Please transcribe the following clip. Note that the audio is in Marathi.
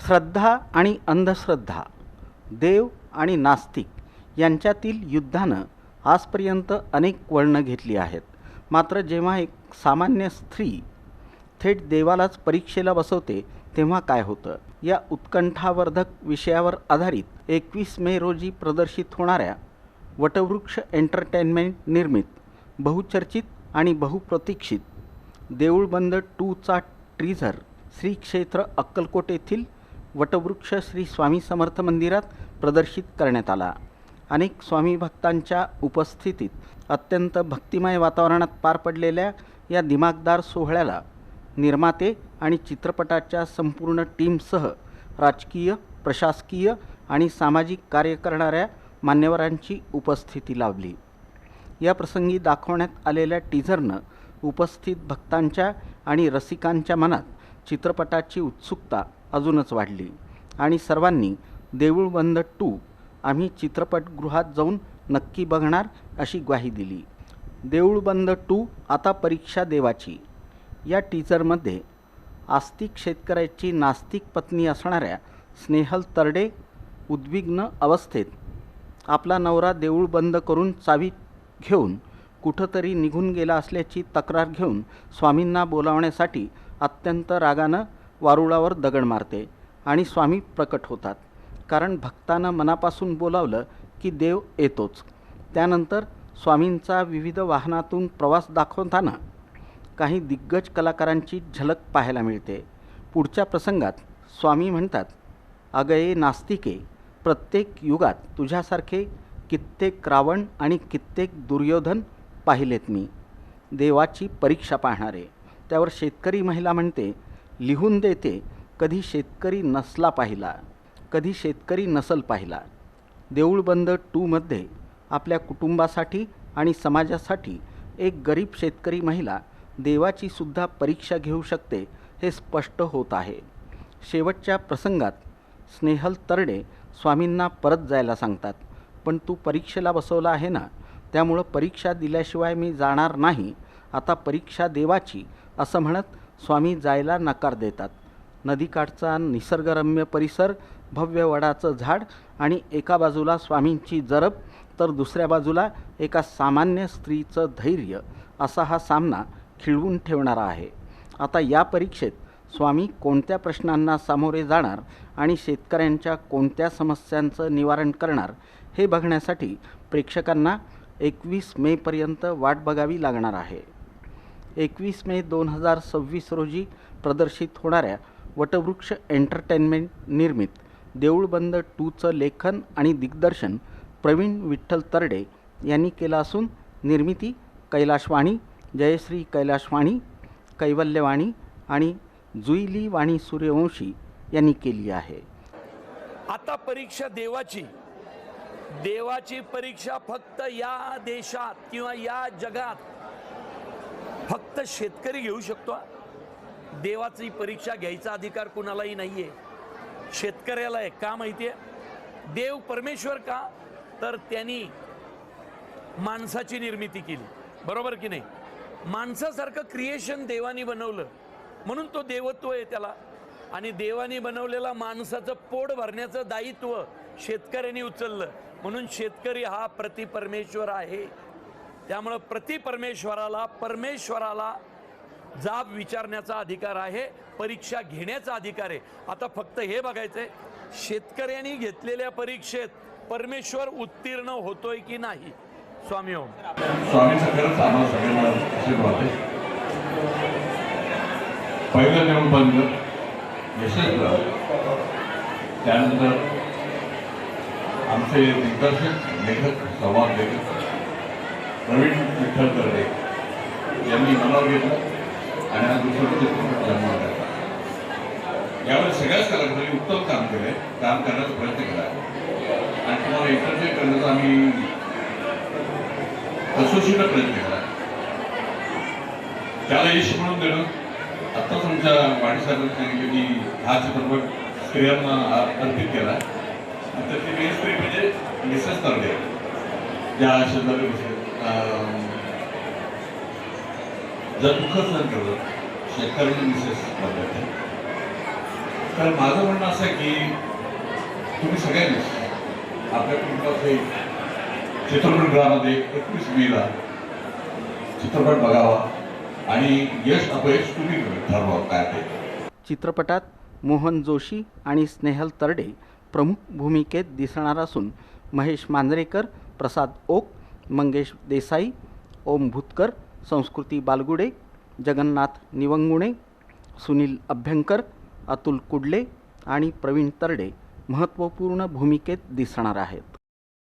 श्रद्धा आणि अंधश्रद्धा, देव आणि नास्तिक यांच्यातील युद्धानं आजपर्यंत अनेक वळणं घेतली आहेत. मात्र जेव्हा एक सामान्य स्त्री थेट देवालाच परीक्षेला बसवते तेव्हा काय होतं? या उत्कंठावर्धक विषयावर आधारित 21 मे रोजी प्रदर्शित होणाऱ्या वटवृक्ष एंटरटेनमेंट निर्मित बहुचर्चित आणि बहुप्रतीक्षित देऊळबंद 2चा टीझर श्री क्षेत्र अक्कलकोट येथील वटवृक्ष श्री स्वामी समर्थ मंदिरात प्रदर्शित करण्यात आला. अनेक स्वामी भक्तांच्या उपस्थितीत अत्यंत भक्तिमय वातावरणात पार पडलेल्या या दिमागदार सोहळ्याला निर्माते आणि चित्रपटाच्या संपूर्ण टीमसह राजकीय, प्रशासकीय आणि सामाजिक कार्य करणाऱ्या मान्यवरांची उपस्थिती लाभली. या प्रसंगी दाखवण्यात आलेल्या टीझरनं उपस्थित भक्तांच्या आणि रसिकांच्या मनात चित्रपटाची उत्सुकता अजूनच वाढली आणि सर्वांनी देऊळबंद 2 आम्ही चित्रपटगृहात जाऊन नक्की बघणार अशी ग्वाही दिली. देऊळबंद 2 आता परीक्षा देवाची या टीझरमध्ये आस्तिक शेतकऱ्याची नास्तिक पत्नी असणाऱ्या स्नेहल तरडे उद्विग्न अवस्थेत आपला नवरा देऊळ बंद करून चावी घेऊन कुठंतरी निघून गेला असल्याची तक्रार घेऊन स्वामींना बोलावण्यासाठी अत्यंत रागानं वारुळावर दगड मारते आणि स्वामी प्रकट होतात. कारण भक्तानं मनापासून बोलावलं की देव येतोच. त्यानंतर स्वामींचा विविध वाहनातून प्रवास दाखवताना काही दिग्गज कलाकारांची झलक पाहायला मिळते. पुढच्या प्रसंगात स्वामी म्हणतात, अगं ये नास्तिके, प्रत्येक युगात तुझ्यासारखे कित्येक रावण आणि कित्येक दुर्योधन पाहिलेत मी, देवाची परीक्षा पाहणारे. त्यावर शेतकरी महिला म्हणते, लिहून देते, कधी शेतकरी नसला पाहिला, कधी शेतकरी नसल पाहिला. देऊळबंद 2मध्ये आपल्या कुटुंबासाठी आणि समाजासाठी एक गरीब शेतकरी महिला देवाची सुद्धा परीक्षा घेऊ शकते हे स्पष्ट होत आहे. शेवटच्या प्रसंगात स्नेहल तरडे स्वामींना परत जायला सांगतात, पण तू परीक्षेला बसवला आहे ना, त्यामुळं परीक्षा दिल्याशिवाय मी जाणार नाही, आता परीक्षा देवाची असं म्हणत स्वामी जायला नकार देतात. नदीकाठचा निसर्गरम्य परिसर, भव्य वडाचं झाड आणि एका बाजूला स्वामींची जरब तर दुसऱ्या बाजूला एका सामान्य स्त्रीचं धैर्य असा हा सामना खिळवून ठेवणारा आहे. आता या परीक्षेत स्वामी कोणत्या प्रश्नांना सामोरे जाणार आणि शेतकऱ्यांच्या कोणत्या समस्यांचं निवारण करणार हे बघण्यासाठी प्रेक्षकांना 21 मेपर्यंत वाट बघावी लागणार आहे. 21 मे 2026 रोजी प्रदर्शित होणाऱ्या वटवृक्ष एंटरटेनमेंट निर्मित देऊळबंद 2चं लेखन आणि दिग्दर्शन प्रवीण विठ्ठल तरडे यांनी केलं असून निर्मिती कैलाशवाणी, जयश्री कैलाशवाणी, कैवल्यवाणी आणि जुईली वाणी सूर्यवंशी यांनी केली आहे. आता परीक्षा देवाची, देवाची परीक्षा फक्त या देशात किंवा या जगात फक्त शेतकरी घेऊ शकतो. देवाची परीक्षा घ्यायचा अधिकार कुणालाही नाहीये, शेतकऱ्याला आहे. का माहितीये? देव परमेश्वर का? तर त्यांनी माणसाची निर्मिती केली, बरोबर की नाही? माणसासारखं क्रिएशन देवानी बनवलं म्हणून तो देवत्व आहे त्याला. आणि देवानी बनवलेला माणसाचं पोट भरण्याचं दायित्व शेतकऱ्यांनी उचललं म्हणून शेतकरी हा प्रतिपरमेश्वर आहे. त्यामुळं परमेश्वराला जाब विचारण्याचा अधिकार आहे, परीक्षा घेण्याचा अधिकार आहे. आता फक्त हे बघायचंय, शेतकऱ्यांनी घेतलेल्या परीक्षेत परमेश्वर उत्तीर्ण होतोय की नाही. स्वामी ओम. स्वामींचं खरंच आम्हाला सगळ्यांना आशीर्वाद आहे. पहिलं देऊळबंद यशस्वी, त्यानंतर आमचे दिग्दर्शक, लेखक, संवाद लेखक प्रवीण विठ्ठल तरडे यांनी मनावर घेतलं आणि हा दुसरा चित्रपट जन्माला घातला. यावेळी सगळ्याच कलाकारांनी उत्तम काम केलंय, काम करण्याचा प्रयत्न केला आणि तुम्हाला एंटरटेन करण्याचा आम्ही कसोशीनं प्रयत्न केला. त्याला यश म्हणून देणं, आत्ता तुमच्या वाढीसाहेबांनी सांगितलं की हा चित्रपट स्त्रियांना अर्पित केला. तर ती मेन स्त्री म्हणजे मिसेस तरडे, ज्या शेजारी जर दुःख सहन केलं शेतकऱ्यांनी मिसेस बदलते. तर माझं म्हणणं असं आहे की तुम्ही सगळ्यांनीच आपल्या कुटुंबाचे चित्रपटगृहामध्ये 21 मेला चित्रपट बघावा आणि यश अपयश तुम्ही ठरवा काय ते. चित्रपटात मोहन जोशी आणि स्नेहल तरडे प्रमुख भूमिकेत दिसणार असून महेश मांजरेकर, प्रसाद ओक, मंगेश देसाई, ओम भूतकर, संस्कृती बालगुडे, जगन्नाथ निवंगुणे, सुनील अभ्यंकर, अतुल कुडले आणि प्रवीण तरडे महत्त्वपूर्ण भूमिकेत दिसणार आहेत.